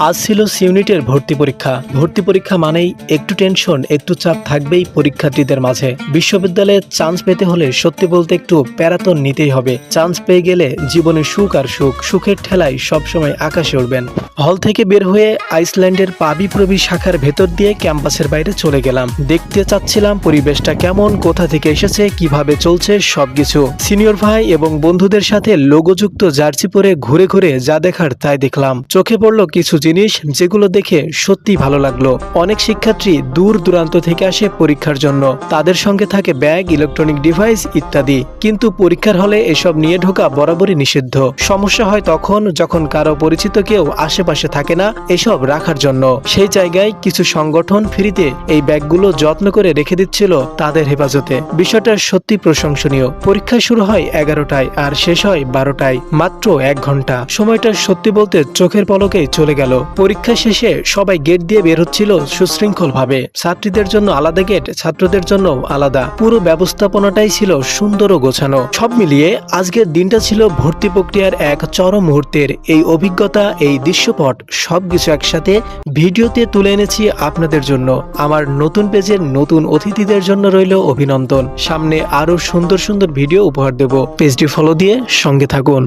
আজ ছিল সি ইউনিটের ভর্তি পরীক্ষা মানেই একটু টেনশন একটু চাপ থাকবেই পরীক্ষার্থীদের মাঝে। বিশ্ববিদ্যালয়ে চান্স পেতে হলে সত্যি বলতে একটু প্যারাতন নিতেই হবে। চান্স পেয়ে গেলে জীবনে সুখ আর সুখের ঠেলায় সবসময় আকাশে উঠবেন। হল থেকে বের হয়ে আইসল্যান্ডের পাবি শাখার ভেতর দিয়ে ক্যাম্পাসের বাইরে চলে গেলাম। দেখতে চাচ্ছিলাম পরিবেশটা কেমন, কোথা থেকে এসেছে, কিভাবে চলছে সবকিছু। সিনিয়র ভাই এবং বন্ধুদের সাথে লোগোযুক্ত জার্সি পরে ঘুরে ঘুরে যা দেখার তাই দেখলাম। চোখে পড়লো কিছু জিনিস যেগুলো দেখে সত্যি ভালো লাগলো। অনেক শিক্ষার্থী দূর দূরান্ত থেকে আসে পরীক্ষার জন্য। তাদের সঙ্গে থাকে ব্যাগ, ইলেকট্রনিক ডিভাইস ইত্যাদি। কিন্তু পরীক্ষার হলে এসব নিয়ে ঢোকা বরাবরই নিষিদ্ধ। সমস্যা হয় তখন যখন কারো পরিচিত কেউ আশেপাশে থাকে না এসব রাখার জন্য। সেই জায়গায় কিছু সংগঠন ফ্রিতে এই ব্যাগগুলো যত্ন করে রেখে দিচ্ছিল তাদের হেফাজতে। বিষয়টা সত্যি প্রশংসনীয়। পরীক্ষা শুরু হয় 11টায় আর শেষ হয় 12টায়, মাত্র 1 ঘন্টা। সময়টা সত্যি বলতে চোখের পলকেই চলে গেল। পরীক্ষা শেষে সবাই গেট দিয়ে বের হচ্ছিল সুশৃঙ্খল ভাবে। ছাত্রীদের জন্য আলাদা গেট, ছাত্রদের জন্য আলাদা। পুরো ব্যবস্থাপনাটাই ছিল সুন্দর ও গোছানো। সব মিলিয়ে আজকের দিনটা ছিল ভর্তি প্রক্রিয়ার এক চরম মুহূর্তের। এই অভিজ্ঞতা, এই দৃশ্যপট সবকিছু একসাথে ভিডিওতে তুলে এনেছি আপনাদের জন্য। আমার নতুন পেজের নতুন অতিথিদের জন্য রইল অভিনন্দন। সামনে আরো সুন্দর সুন্দর ভিডিও উপহার দেব। পেজটি ফলো দিয়ে সঙ্গে থাকুন।